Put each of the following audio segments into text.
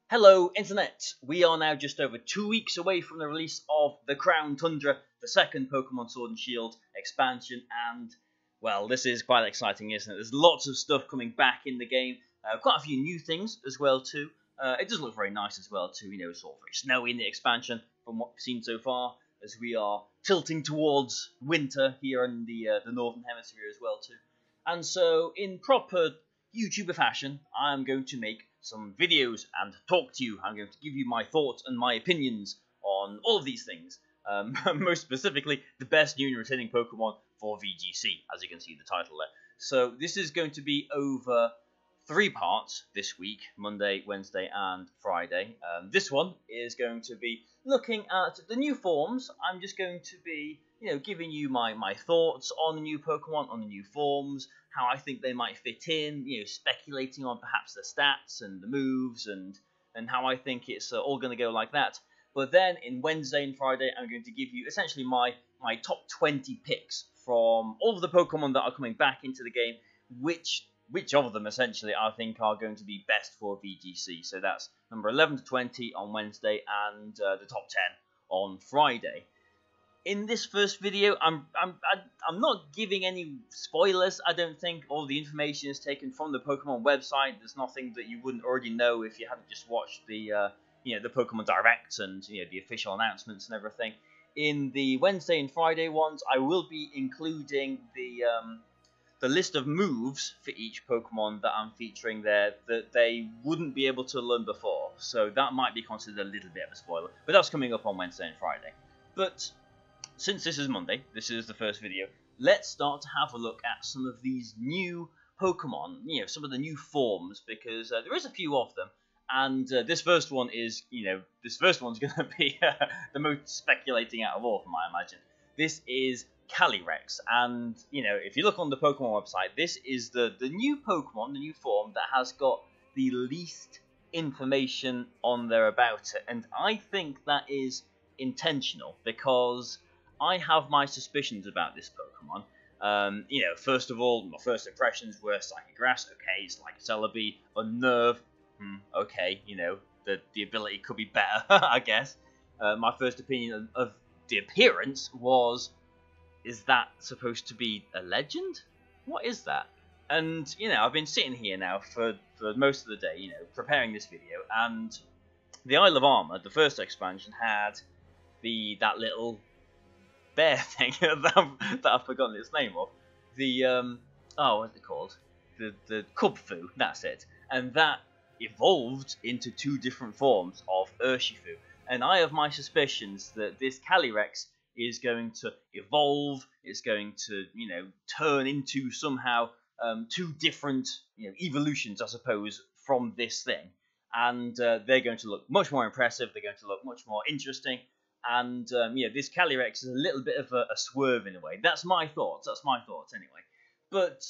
Hello, Internet! We are now just over 2 weeks away from the release of the Crown Tundra, the second Pokemon Sword and Shield expansion, and, well, this is quite exciting, isn't it? There's lots of stuff coming back in the game, quite a few new things as well, too. It does look very nice as well, too, you know, sort of very snowy in the expansion from what we've seen so far, as we are tilting towards winter here in the Northern Hemisphere as well, too. And so, in proper YouTuber fashion, I'm going to make some videos and talk to you. I'm going to give you my thoughts and my opinions on all of these things. Most specifically, the best new and returning Pokemon for VGC, as you can see the title there. So this is going to be over 3 parts this week, Monday, Wednesday, and Friday. This one is going to be looking at the new forms. I'm just going to be, giving you my thoughts on the new Pokemon, on the new forms, how I think they might fit in, speculating on perhaps the stats and the moves and how I think it's all going to go like that. But then in Wednesday and Friday, I'm going to give you essentially my top 20 picks from all of the Pokemon that are coming back into the game, which of them essentially I think are going to be best for VGC. So that's number 11 to 20 on Wednesday and the top 10 on Friday. In this first video, I'm not giving any spoilers. I don't think all the information is taken from the Pokemon website. There's nothing that you wouldn't already know if you hadn't just watched the the Pokemon Direct and the official announcements and everything. In the Wednesday and Friday ones, I will be including the list of moves for each Pokemon that I'm featuring there that they wouldn't be able to learn before. So that might be considered a little bit of a spoiler, but that's coming up on Wednesday and Friday. But since this is Monday, this is the first video, let's start to have a look at some of these new Pokemon, some of the new forms, because there is a few of them, and this first one is, this first one's going to be the most speculating out of all of them, I imagine. This is Calirex, and, if you look on the Pokemon website, this is the new Pokemon, the new form that has got the least information on there about it, and I think that is intentional, because I have my suspicions about this Pokemon. First of all, my first impressions were Psychic Grass. Okay, it's like Celebi. Unnerve. Okay, the ability could be better, I guess. My first opinion of the appearance was, is that supposed to be a legend? What is that? And, I've been sitting here now for most of the day, preparing this video, and the Isle of Armor, the first expansion, had that little bear thing that I've forgotten its name of. The what's it called? The Kubfu, that's it. And that evolved into 2 different forms of Urshifu. And I have my suspicions that this Calirex is going to evolve, it's going to, turn into somehow 2 different, evolutions, I suppose, from this thing. And they're going to look much more impressive, they're going to look much more interesting. And, this Calirex is a little bit of a swerve in a way. That's my thoughts anyway. But,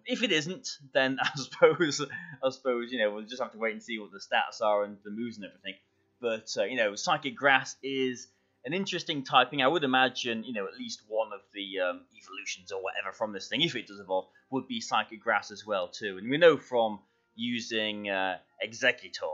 if it isn't, then I suppose, we'll just have to wait and see what the stats are and the moves and everything. But, Psychic Grass is an interesting typing. I would imagine, at least one of the evolutions or whatever from this thing, if it does evolve, would be Psychic Grass as well, too. And we know from using Executor,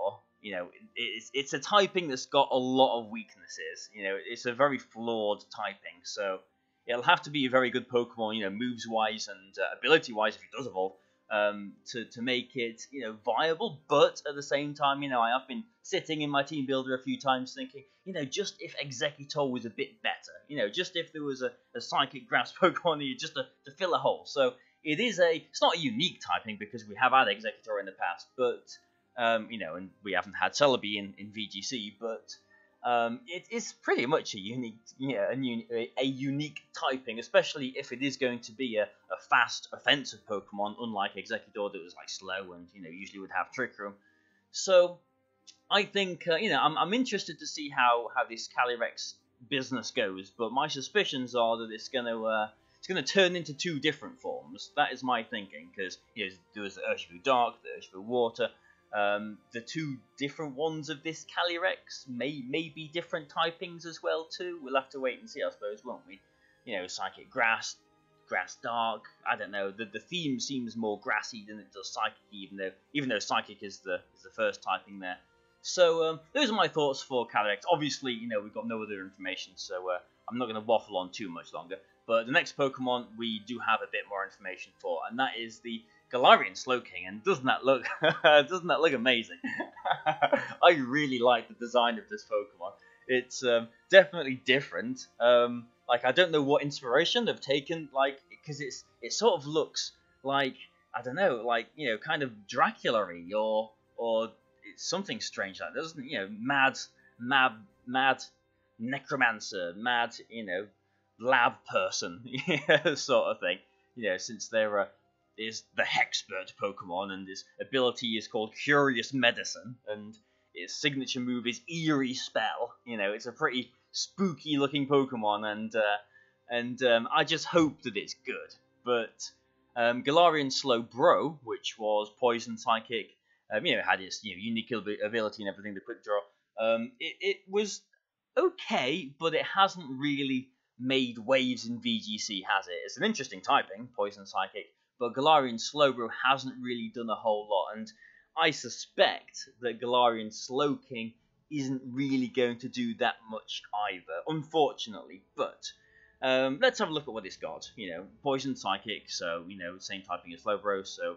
it's a typing that's got a lot of weaknesses. It's a very flawed typing, so it'll have to be a very good Pokemon, moves-wise and ability-wise, if it does evolve, to make it, viable. But at the same time, I have been sitting in my team builder a few times thinking, just if Executor was a bit better, just if there was a Psychic Grass Pokemon here just to fill a hole. So it's not a unique typing because we have had Executor in the past, but and we haven't had Celebi in VGC, but it is pretty much a unique, a unique typing, especially if it is going to be a fast, offensive Pokemon, unlike Executor that was like slow and usually would have Trick Room. So I think I'm interested to see how this Calirex business goes, but my suspicions are that it's going to turn into 2 different forms. That is my thinking, because there was the Urshifu Dark, the Urshifu Water. The 2 different ones of this Calirex may be different typings as well too. We'll have to wait and see, I suppose, won't we? Psychic Grass, Grass Dark. I don't know. The theme seems more grassy than it does Psychic, even though Psychic is the first typing there. So those are my thoughts for Calirex. Obviously, you know, we've got no other information, so I'm not going to waffle on too much longer. But the next Pokemon we do have a bit more information for, and that is the Galarian Slowking. And doesn't that look amazing? I really like the design of this Pokemon. It's definitely different. Like, I don't know what inspiration they've taken, like, because it sort of looks like, I don't know, like, you know, kind of Dracula-y or it's something strange like that, doesn't it? You know, mad necromancer, mad, you know, lab person, sort of thing. You know, since there is the Hexpert Pokemon, and his ability is called Curious Medicine, and its signature move is Eerie Spell. You know, it's a pretty spooky looking Pokemon, and I just hope that it's good. But Galarian Slowbro, which was Poison Psychic, you know, had its, you know, unique ability and everything, the Quick Draw. It was okay, but it hasn't really made waves in VGC, has it? It's an interesting typing, Poison Psychic, but Galarian Slowbro hasn't really done a whole lot, and I suspect that Galarian Slowking isn't really going to do that much either, unfortunately. But let's have a look at what it's got. You know, Poison Psychic, so, you know, same typing as Slowbro, so,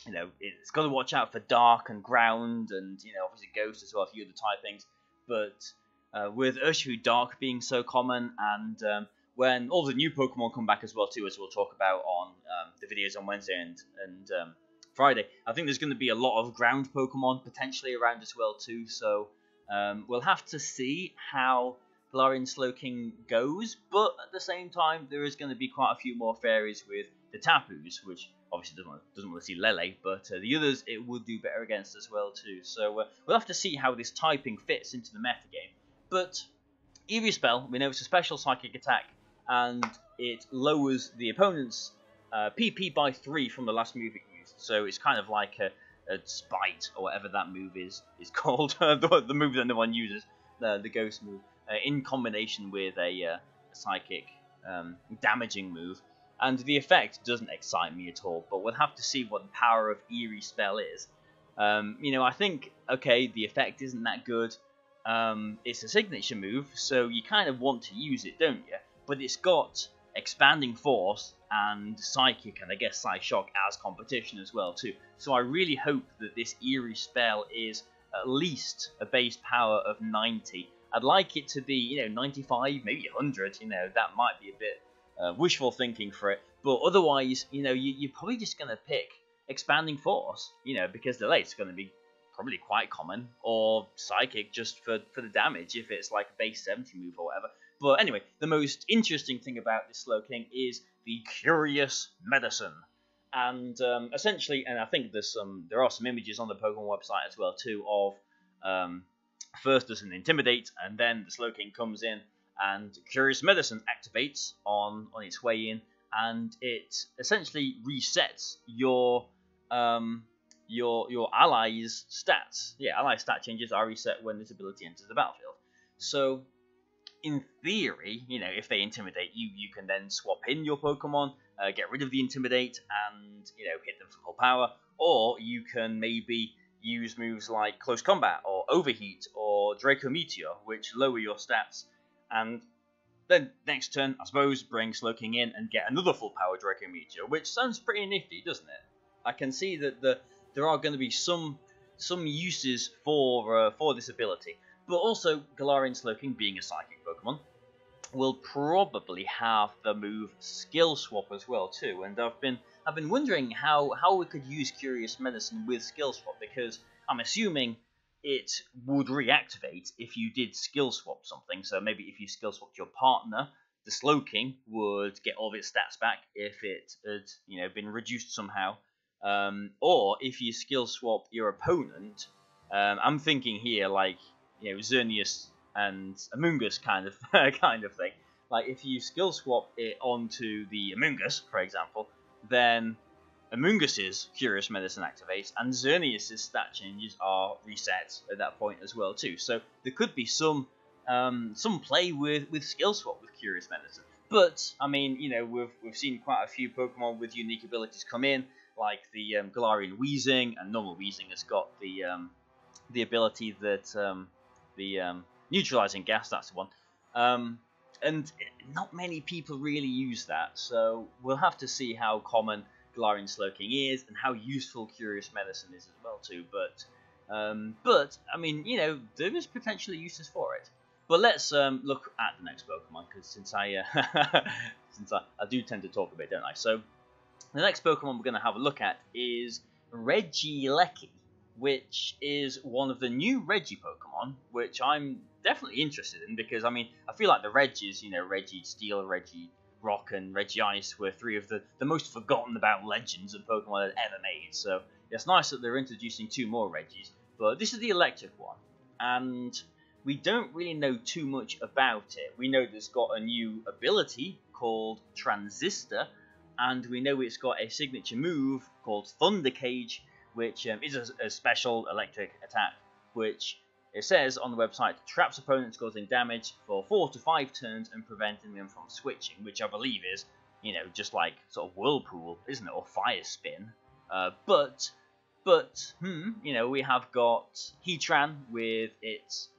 you know, it's got to watch out for Dark and Ground, and, you know, obviously Ghost as well, a few other typings. But with Urshifu Dark being so common, and when all the new Pokemon come back as well too, as we'll talk about on the videos on Wednesday and Friday, I think there's going to be a lot of ground Pokemon potentially around as well too. So we'll have to see how Galarian Slowking goes, but at the same time there is going to be quite a few more fairies with the Tapus, which obviously doesn't want to see Lele, but the others it would do better against as well too. So we'll have to see how this typing fits into the metagame. But Eerie Spell, we know it's a special psychic attack, and it lowers the opponent's PP by 3 from the last move it used. So it's kind of like a Spite, or whatever that move is called, the move that no one uses, the Ghost move, in combination with a psychic damaging move. And the effect doesn't excite me at all, but we'll have to see what the power of Eerie Spell is. You know, I think, okay, the effect isn't that good. It's a signature move, so you kind of want to use it, don't you? But it's got Expanding Force and Psychic, and I guess Psyshock as competition as well too. So I really hope that this Eerie Spell is at least a base power of 90. I'd like it to be, you know, 95, maybe 100. You know, that might be a bit wishful thinking for it. But otherwise, you know, you're probably just going to pick Expanding Force, you know, because the late's going to be probably quite common, or Psychic just for the damage if it's like a base 70 move or whatever. But anyway, the most interesting thing about this Slowking is the Curious Medicine. And essentially, and I think there are some images on the Pokemon website as well too of first there's an Intimidate, and then the Slowking comes in, and Curious Medicine activates on its way in, and it essentially resets your allies' stats. Yeah, ally stat changes are reset when this ability enters the battlefield. So in theory, you know, if they intimidate you, you can then swap in your Pokemon, get rid of the Intimidate, and, you know, hit them for full power. Or you can maybe use moves like Close Combat, or Overheat, or Draco Meteor, which lower your stats. And then next turn, I suppose, bring Slowking in and get another full power Draco Meteor, which sounds pretty nifty, doesn't it? I can see that there are going to be some uses for this ability. But also, Galarian Slowking, being a Psychic Pokemon, will probably have the move Skill Swap as well too. And I've been wondering how we could use Curious Medicine with Skill Swap, because I'm assuming it would reactivate if you did Skill Swap something. So maybe if you Skill Swapped your partner, the Slowking would get all of its stats back if it had, you know, been reduced somehow. Or if you Skill Swap your opponent, I'm thinking here like, you know, Xerneas and Amoonguss kind of thing. Like, if you Skill Swap it onto the Amoonguss, for example, then Amoonguss's Curious Medicine activates, and Xerneas' stat changes are reset at that point as well too. So there could be some play with Skill Swap with Curious Medicine. But I mean, you know, we've seen quite a few Pokemon with unique abilities come in, like the Galarian Weezing, and normal Weezing has got the the ability that the neutralizing gas, that's the one. And not many people really use that, so we'll have to see how common Galarian Slowking is and how useful Curious Medicine is as well too. But I mean, you know, there is potentially uses for it. But let's look at the next Pokemon, because since I do tend to talk a bit, don't I? So the next Pokemon we're going to have a look at is Reggieleckie, which is one of the new Reggie Pokemon, which I'm definitely interested in, because I mean, I feel like the Reggies, you know, Reggie Steel, Reggie Rock, and Reggie Ice were three of the most forgotten about legends of Pokemon that ever made. So it's nice that they're introducing two more Reggies, but this is the electric one, and we don't really know too much about it. We know that it's got a new ability called Transistor, and we know it's got a signature move called Thunder Cage, which is a special electric attack, which it says on the website traps opponents, causing damage for 4 to 5 turns and preventing them from switching, which I believe is, you know, just like sort of Whirlpool, isn't it, or Fire Spin. But you know, we have got Heatran with its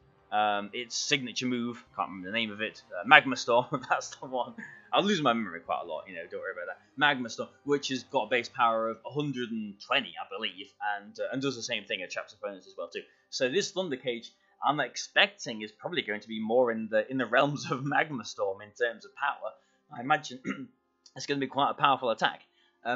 signature move. Can't remember the name of it. Magma Storm. That's the one. I'll lose my memory quite a lot, you know, don't worry about that. Magma Storm, which has got a base power of 120, I believe, and does the same thing, it traps opponents as well too. So this Thunder Cage, I'm expecting, is probably going to be more in the realms of Magma Storm in terms of power. I imagine it's going to be quite a powerful attack,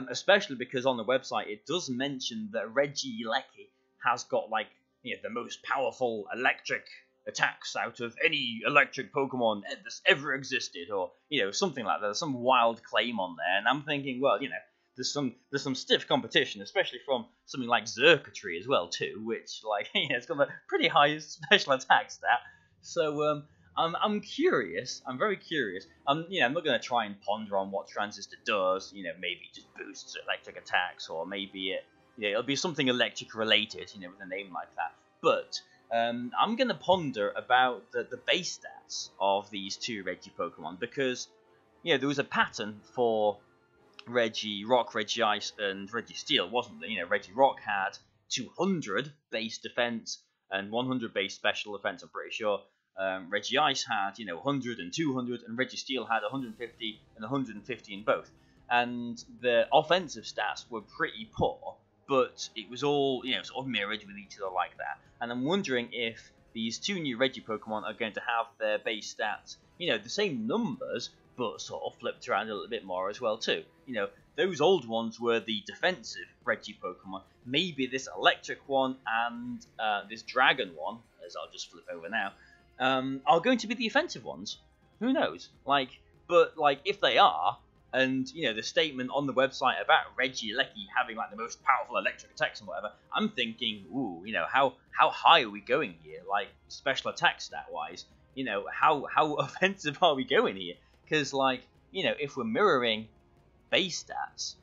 especially because on the website it does mention that Reggieleckie has got, like, you know, the most powerful electric attacks out of any electric Pokemon that's ever existed, or, you know, something like that. There's some wild claim on there, and I'm thinking, well, you know, there's some stiff competition, especially from something like Xurkitree as well too, which, like, you know, it's got a pretty high special attack stat. So I'm curious. I'm very curious. You know, I'm not going to try and ponder on what Transistor does. You know, maybe it just boosts electric attacks, or maybe it'll be something electric related, you know, with a name like that. But I'm going to ponder about the base stats of these two Reggie Pokemon, because, you know, there was a pattern for Reggie Rock, Reggie Ice, and Reggie Steel, wasn't there? You know, Reggie Rock had 200 base defense and 100 base special defense, I'm pretty sure. Reggie Ice had, you know, 100 and 200, and Reggie Steel had 150 and 150 in both. And the offensive stats were pretty poor, but it was all, you know, sort of mirrored with each other like that. And I'm wondering if these two new Reggie Pokemon are going to have their base stats, you know, the same numbers, but sort of flipped around a little bit more as well too. You know, those old ones were the defensive Reggie Pokemon. Maybe this electric one and this dragon one, as I'll just flip over now, are going to be the offensive ones. Who knows? But if they are, and, you know, the statement on the website about Reggieleckie having, like, the most powerful electric attacks and whatever, I'm thinking, ooh, you know, how high are we going here? Like, special attack stat wise, you know, how offensive are we going here? Because, like, you know, if we're mirroring base stats,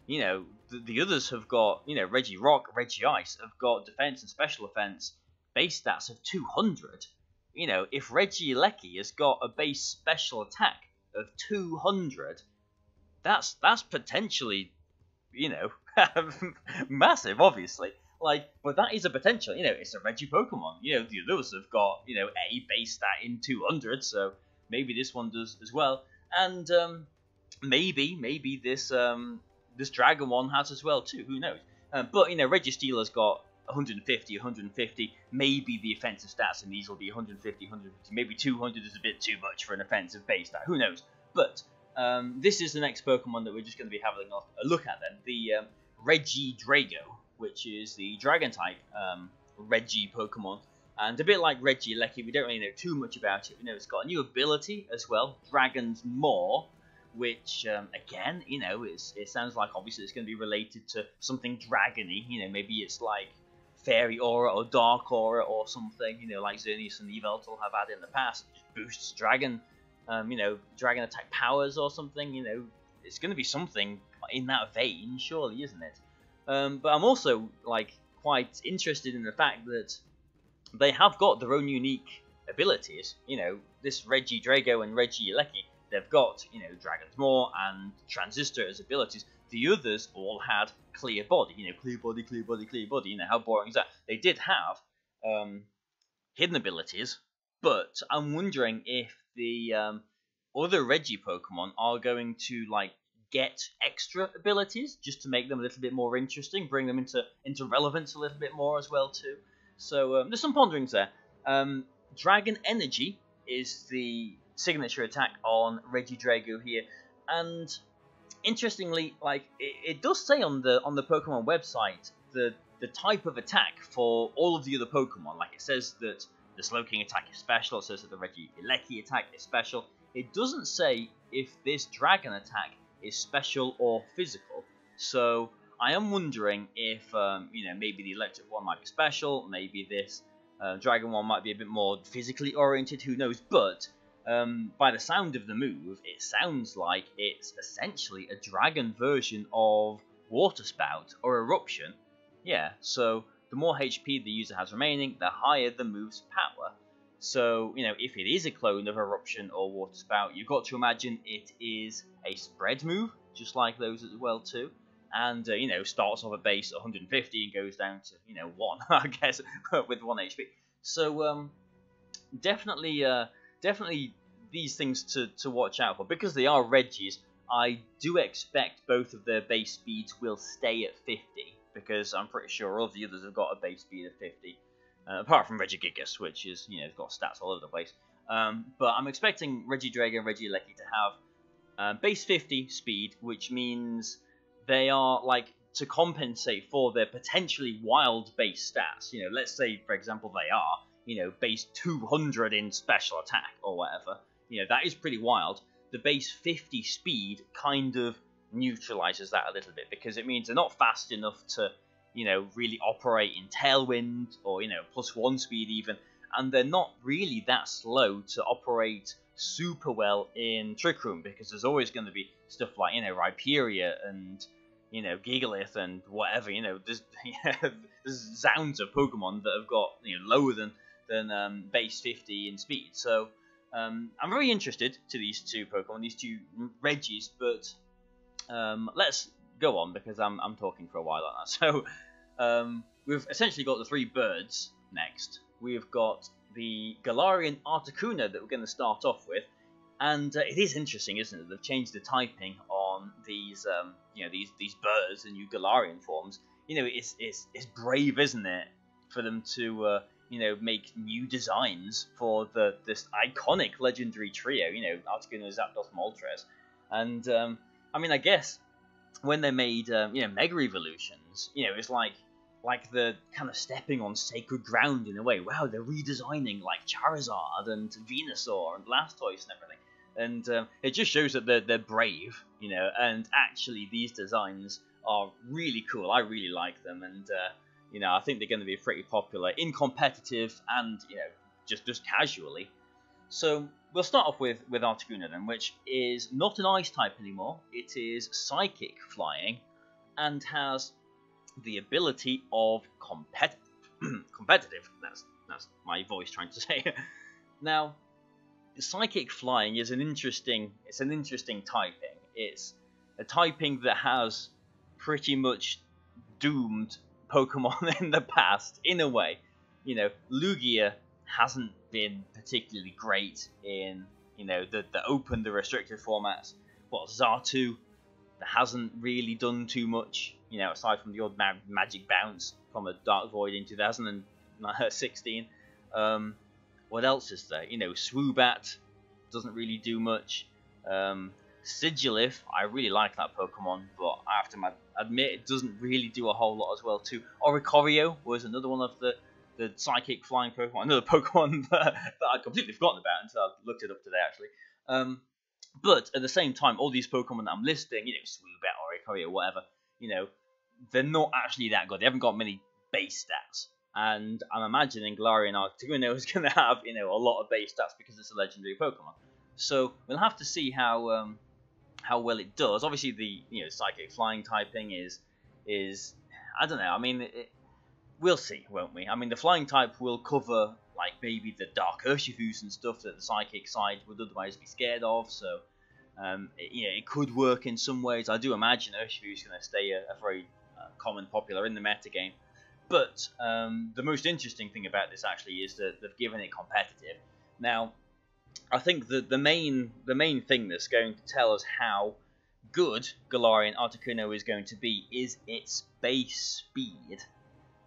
you know, the others have got, you know, Reggie Rock, Reggie Ice have got defense and special offense base stats of 200. You know, if Reggieleckie has got a base special attack of 200, that's potentially, you know, massive, obviously. Like, but that is a potential. You know, it's a Reggie Pokemon. You know, the others have got, you know, a base stat in 200, so maybe this one does as well. And maybe this Dragon one has as well too. Who knows? But, you know, Reggie Steel has got 150, 150. Maybe the offensive stats in these will be 150, 150. Maybe 200 is a bit too much for an offensive base stat. Who knows? But this is the next Pokemon that we're just going to be having a look at then. The Regidrago, which is the Dragon type Reggie Pokemon. And a bit like Reggieleckie, we don't really know too much about it. We know it's got a new ability as well, Dragon's Maw, which, again, you know, it sounds like obviously it's going to be related to something dragony. You know, maybe it's like Fairy Aura or Dark Aura or something, you know, like Xerneas and Yveltal have had in the past. It just boosts Dragon, you know, Dragon attack powers or something. You know, it's going to be something in that vein, surely, isn't it? But I'm also, like, quite interested in the fact that they have got their own unique abilities. You know, this Regidrago and Reggieleckie, they've got, you know, Dragon's Maw and Transistor as abilities. The others all had Clear Body, you know, clear body, clear body, clear body. You know, how boring is that? They did have hidden abilities, but I'm wondering if the other Reggie Pokemon are going to like get extra abilities just to make them a little bit more interesting, bring them into relevance a little bit more as well too. So there's some ponderings there. Dragon Energy is the signature attack on Regidrago here, and interestingly, like it does say on the Pokemon website the type of attack for all of the other Pokemon. Like it says that the Slowking attack is special. It says that the Reggieleckie attack is special. It doesn't say if this Dragon attack is special or physical. So I am wondering if maybe the electric one might be special. Maybe this Dragon one might be a bit more physically oriented. Who knows? But by the sound of the move, it sounds like it's essentially a dragon version of Water Spout or Eruption. Yeah, so the more HP the user has remaining, the higher the move's power. So, if it is a clone of Eruption or Water Spout, you've got to imagine it is a spread move, just like those as well too. And, starts off at base 150 and goes down to, 1, I guess, with 1 HP. So, definitely these things to watch out for. Because they are Reggies, I do expect both of their base speeds will stay at 50. Because I'm pretty sure all of the others have got a base speed of 50. Apart from Regigigas, which is, it's got stats all over the place. But I'm expecting Regidrago and Reggieleckie to have base 50 speed, which means they are, like, to compensate for their potentially wild base stats. Let's say, for example, they are, base 200 in special attack or whatever. That is pretty wild. The base 50 speed kind of neutralizes that a little bit, because it means they're not fast enough to really operate in Tailwind or +1 speed even, and they're not really that slow to operate super well in Trick Room, because there's always going to be stuff like Rhyperior and Gigalith and whatever. There's there's sounds of Pokemon that have got lower than base 50 in speed. So I'm very interested to these two Pokemon, these two Reggies, but let's go on, because I'm talking for a while on that. So we've essentially got the 3 birds next. We've got the Galarian Articuna that we're going to start off with, and it is interesting, isn't it? They've changed the typing on these these birds, the new Galarian forms. It's brave, isn't it, for them to make new designs for this iconic legendary trio. Articuna, Zapdos, Moltres, and I guess when they made Mega Evolutions, it's like the kind of stepping on sacred ground in a way. Wow, they're redesigning like Charizard and Venusaur and Blastoise and everything, and it just shows that they're brave, and actually these designs are really cool. I really like them, and I think they're going to be pretty popular in competitive and just casually. So we'll start off with Articuna then, which is not an ice type anymore. It is psychic flying and has the ability of competitive. That's my voice trying to say. Now, psychic flying is an interesting typing. It's a typing that has pretty much doomed Pokemon in the past, in a way. Lugia hasn't been particularly great in the open, the restricted formats. Xatu, that hasn't really done too much, aside from the odd magic bounce from a Dark Void in 2016. What else is there? Swoobat doesn't really do much. Sigilif, I really like that Pokemon, but I have to admit it doesn't really do a whole lot as well too. Oricorio was another one of the psychic flying Pokemon, another Pokemon that I'd completely forgotten about until I looked it up today, actually. But at the same time, all these Pokemon that I'm listing, Swoobat, Oricorio, whatever, they're not actually that good. They haven't got many base stats. And I'm imagining Galarian Articuna is going to have, a lot of base stats because it's a legendary Pokemon. So we'll have to see how well it does. Obviously, the psychic flying typing is I don't know. We'll see, won't we? The flying type will cover like maybe the Dark Urshifus and stuff that the psychic side would otherwise be scared of. So it could work in some ways. I do imagine Urshifu is going to stay a very common, popular in the metagame. But the most interesting thing about this actually is that they've given it competitive. Now, I think that the main thing that's going to tell us how good Galarian Articuna is going to be is its base speed.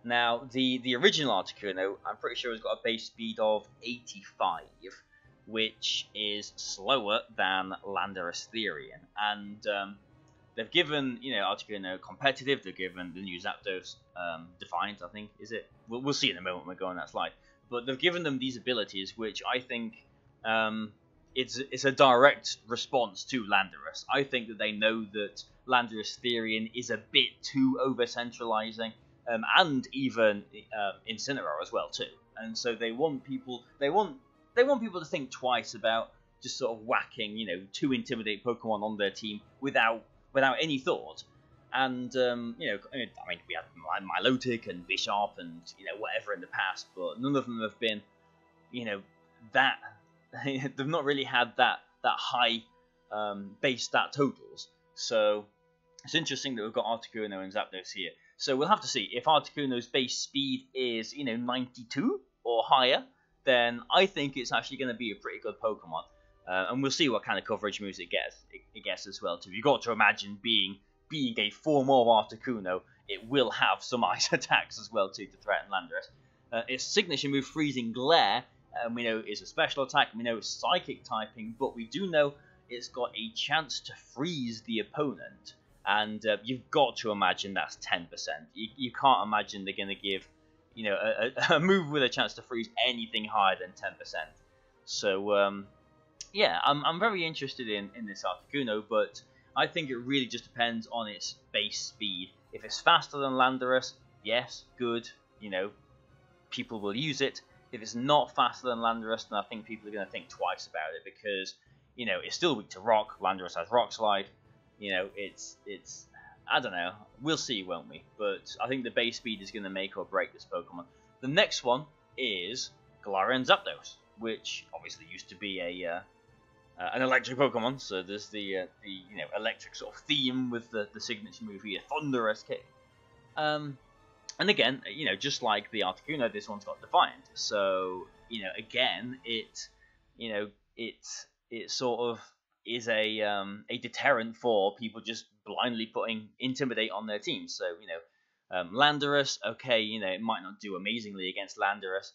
Now, the original Articuna, I'm pretty sure, has got a base speed of 85, which is slower than Landorus Therian. And they've given, Articuna competitive. They've given the new Zapdos Defiant, I think, is it? We'll see in a moment when we go on that slide. But they've given them these abilities, which I think it's a direct response to Landorus. I think that they know that Landorus Therian is a bit too over-centralizing, and even Incineroar as well too. And so they want people to think twice about just sort of whacking, 2 Intimidate Pokemon on their team without any thought. And we had Milotic and Bisharp and whatever in the past, but none of them have been, that they've not really had that high base stat totals. So it's interesting that we've got Articuno and Zapdos here. So we'll have to see if Articuno's base speed is 92 or higher. Then I think it's actually going to be a pretty good Pokemon. And we'll see what kind of coverage moves it gets as well too. You've got to imagine being a form of Articuno, it will have some ice attacks as well too to threaten Landorus. Its signature move, Freezing Glare, we know is a special attack. We know it's psychic typing, but we do know it's got a chance to freeze the opponent. And you've got to imagine that's 10%. You can't imagine they're going to give a move with a chance to freeze anything higher than 10%. So yeah, I'm very interested in this Articuno, but I think it really just depends on its base speed. If it's faster than Landorus, yes, good, people will use it. If it's not faster than Landorus, then I think people are going to think twice about it, because, it's still weak to Rock. Landorus has Rock Slide. It's I don't know. We'll see, won't we? But I think the base speed is going to make or break this Pokemon. The next one is Galarian Zapdos, which obviously used to be an electric Pokemon, so there's the electric sort of theme with the signature move here, Thunderous Kick. And again, just like the Articuno, this one's got Defiant. So again, it sort of is a deterrent for people just blindly putting Intimidate on their team. So Landorus, okay, it might not do amazingly against Landorus.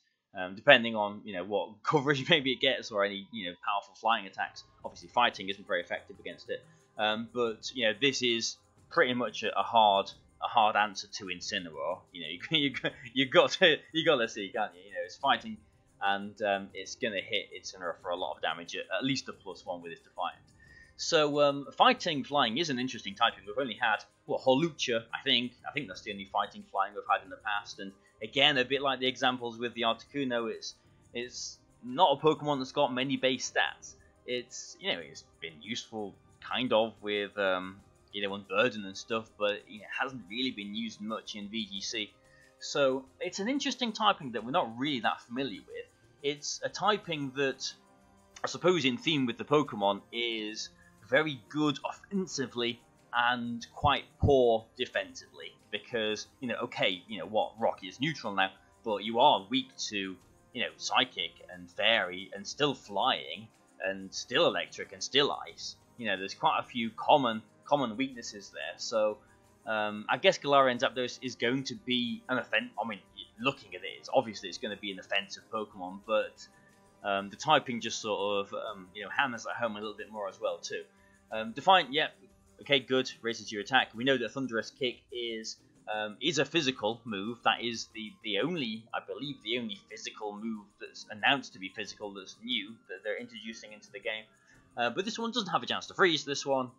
Depending on what coverage maybe it gets, or any powerful flying attacks. Obviously, fighting isn't very effective against it. But this is pretty much a hard answer to Incineroar. You got to see, can't you? It's fighting, and it's gonna hit Incineroar for a lot of damage, at least a +1 with its Defiant. So fighting flying is an interesting typing. We've only had Holucha, I think that's the only fighting flying we've had in the past, and again, a bit like the examples with the Articuno, it's not a Pokemon that's got many base stats. It's it's been useful kind of with on Burden and stuff, but it hasn't really been used much in VGC. So it's an interesting typing that we're not really that familiar with. It's a typing that, I suppose, in theme with the Pokemon, is very good offensively and quite poor defensively, because Rock is neutral now, but you are weak to Psychic and Fairy and still Flying and still Electric and still Ice. There's quite a few common weaknesses there. So I guess Galarian Zapdos is going to be an looking at it, obviously it's going to be an offensive Pokemon, but the typing just sort of hammers that home a little bit more as well too. Defiant, yep. Okay, good. Raises your attack. We know that Thunderous Kick is a physical move. That is the only physical move that's announced to be physical that's new, that they're introducing into the game. But this one doesn't have a chance to freeze. This one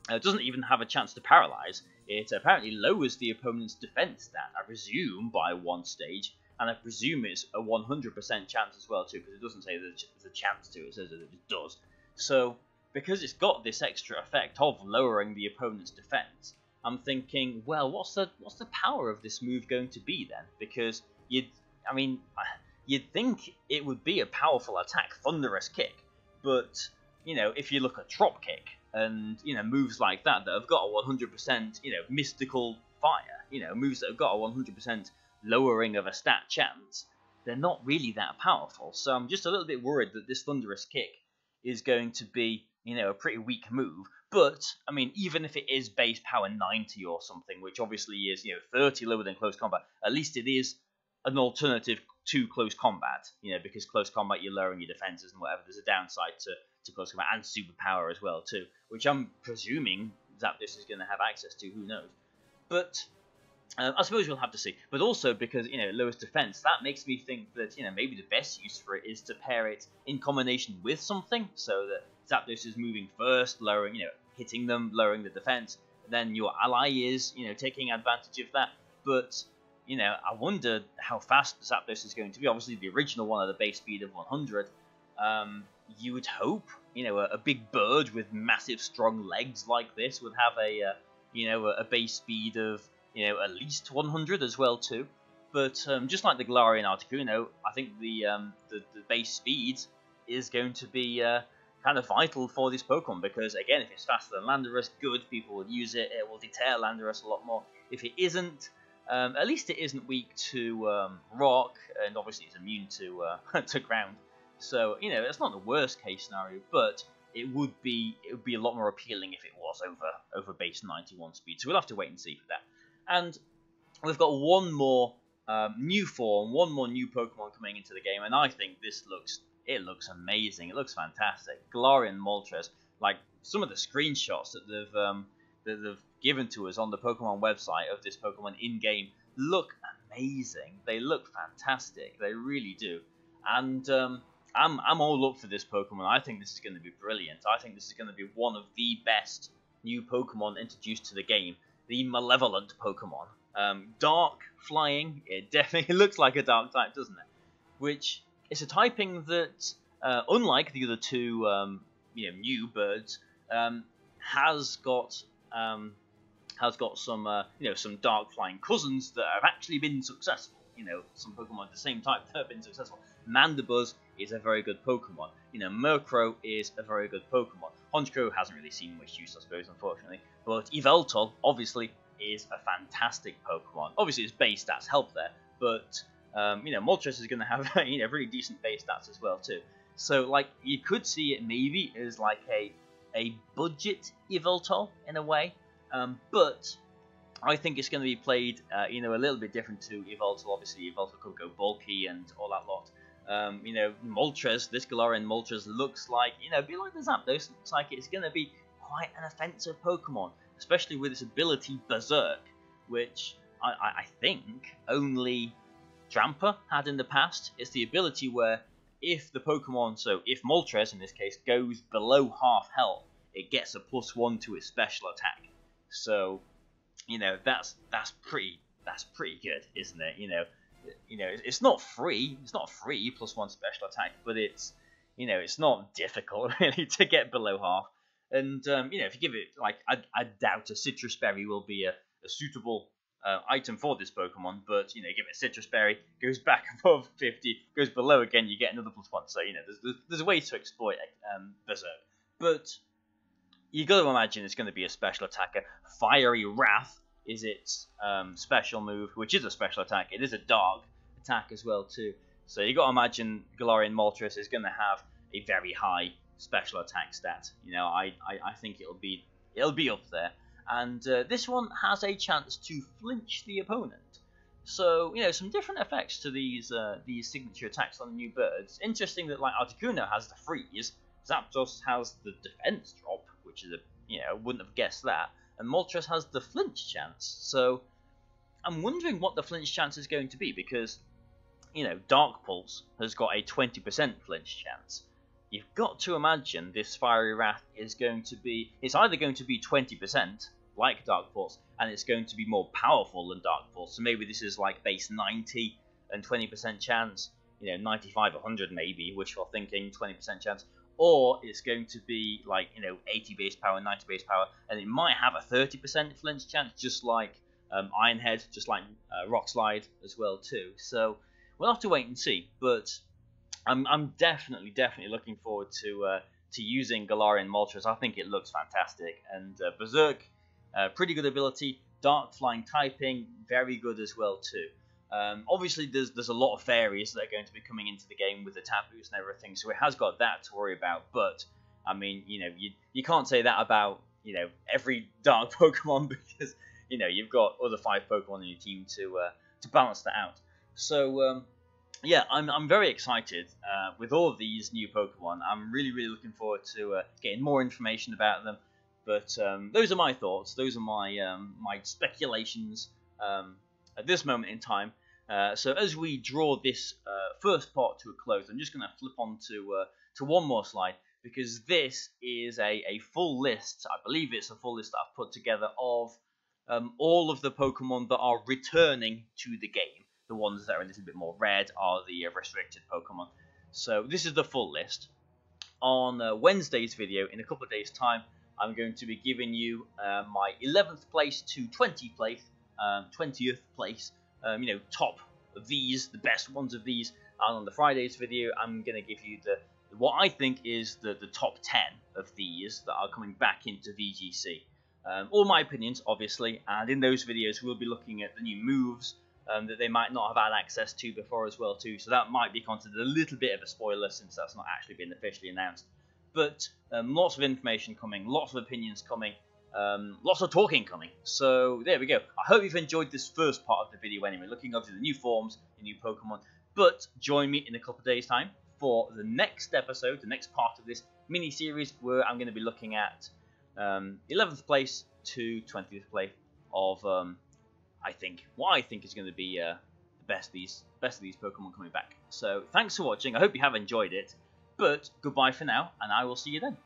doesn't even have a chance to paralyze. It apparently lowers the opponent's defense stat, I presume, by 1 stage. And I presume it's a 100% chance as well, too, because it doesn't say there's a chance to, it says that it does. So, because it's got this extra effect of lowering the opponent's defense, I'm thinking, well, what's the power of this move going to be then? Because you'd think it would be a powerful attack, Thunderous Kick, but if you look at Drop Kick and moves like that have got a 100% mystical fire, moves that have got a 100% lowering of a stat chance, they're not really that powerful. So I'm just a little bit worried that this Thunderous Kick is going to be, a pretty weak move. But, I mean, even if it is base power 90 or something, which obviously is, 30 lower than close combat, at least it is an alternative to close combat, because close combat you're lowering your defenses and whatever. There's a downside to close combat and superpower as well too, which I'm presuming Zapdos is going to have access to, who knows. But I suppose we'll have to see. But also because, it lowers defense, that makes me think that, maybe the best use for it is to pair it in combination with something, so that Zapdos is moving first, lowering, hitting them, lowering the defense, then your ally is, taking advantage of that. But I wonder how fast Zapdos is going to be. Obviously, the original one at a base speed of 100. You would hope, a big bird with massive, strong legs like this would have a base speed of, at least 100 as well too. But just like the Galarian Articuna, I think the base speed is going to be kind of vital for this Pokemon, because again, if it's faster than Landorus, good, people will use it. It will deter Landorus a lot more. If it isn't, at least it isn't weak to rock, and obviously it's immune to to ground. So it's not the worst case scenario, but it would be a lot more appealing if it was over base 91 speed. So we'll have to wait and see for that. And we've got one more new form, one more new Pokemon coming into the game, and I think this looks amazing. It looks fantastic. Galarian Moltres, like some of the screenshots that they've given to us on the Pokemon website of this Pokemon in-game look amazing. They look fantastic. They really do. And I'm all up for this Pokemon. I think this is going to be brilliant. I think this is going to be one of the best new Pokemon introduced to the game. The Malevolent Pokemon. Dark flying. It definitely looks like a dark type, doesn't it? Which is a typing that, unlike the other two, new birds, has got some dark flying cousins that have actually been successful. Some Pokemon of the same type that have been successful. Mandibuzz is a very good Pokemon. Murkrow is a very good Pokemon. Honchkrow hasn't really seen much use, I suppose, unfortunately. But Yveltal, obviously, is a fantastic Pokemon. Obviously, its base stats help there, but Moltres is going to have really decent base stats as well too. So, like, you could see it maybe as like a budget Yveltal in a way, but I think it's going to be played, a little bit different to Yveltal. Obviously, Yveltal could go bulky and all that lot. Moltres, this Galarian Moltres looks like, a bit like the Zapdos, looks like it's going to be quite an offensive Pokemon, especially with its ability Berserk, which I think only Drampa had in the past. It's the ability where if the Pokemon, so if Moltres in this case, goes below half health, it gets a +1 to its special attack. So, that's pretty good, isn't it? It's not free. It's not free +1 special attack, but it's not difficult really to get below half. And if you give it, like, I doubt a Citrus Berry will be a suitable item for this Pokemon, but give it a Citrus Berry, goes back above 50, goes below again, you get another +1. So there's ways to exploit Berserk, but you got to imagine it's going to be a special attacker. Fiery Wrath is its special move, which is a special attack. It is a dark attack as well too. So you got to imagine Galarian Moltres is going to have a very high special attack stat. I think it'll be up there. And this one has a chance to flinch the opponent. So some different effects to these signature attacks on the new birds. Interesting that like Articuna has the freeze, Zapdos has the defense drop, which is wouldn't have guessed that, and Moltres has the flinch chance. So I'm wondering what the flinch chance is going to be, because Dark Pulse has got a 20% flinch chance. You've got to imagine this Fiery Wrath is going to be, it's either going to be 20% like Dark Pulse, and it's going to be more powerful than Dark Pulse. So maybe this is like base 90 and 20% chance, 95, 100 maybe, wishful thinking, 20% chance. Or it's going to be like, 80 base power, 90 base power, and it might have a 30% flinch chance, just like Iron Head, just like Rock Slide as well too. So we'll have to wait and see, but I'm definitely looking forward to using Galarian Moltres. I think it looks fantastic, and Berserk, pretty good ability. Dark flying typing, very good as well too. Obviously, there's a lot of fairies that are going to be coming into the game with the taboos and everything, so it has got that to worry about. But I mean, you can't say that about every dark Pokemon because you've got other 5 Pokemon in your team to balance that out. So yeah, I'm very excited with all of these new Pokemon. I'm really looking forward to getting more information about them. But those are my thoughts. Those are my my speculations at this moment in time. So as we draw this first part to a close, I'm just going to flip on to one more slide, because this is a full list. I believe it's a full list that I've put together of all of the Pokemon that are returning to the game. The ones that are a little bit more red are the restricted Pokemon. So this is the full list. On Wednesday's video, in a couple of days' time, I'm going to be giving you my 11th place to 20th place, top of these, the best ones of these. And on the Friday's video, I'm going to give you what I think is the top 10 of these that are coming back into VGC. All my opinions, obviously, and in those videos we'll be looking at the new moves that they might not have had access to before as well too. So that might be considered a little bit of a spoiler since that's not actually been officially announced. But lots of information coming, lots of opinions coming, lots of talking coming. So there we go. I hope you've enjoyed this first part of the video anyway, looking over the new forms, the new Pokemon. But join me in a couple of days' time for the next episode, the next part of this mini-series, where I'm going to be looking at 11th place to 20th place of what I think is going to be the best of these Pokemon coming back. So thanks for watching. I hope you have enjoyed it. But goodbye for now, and I will see you then.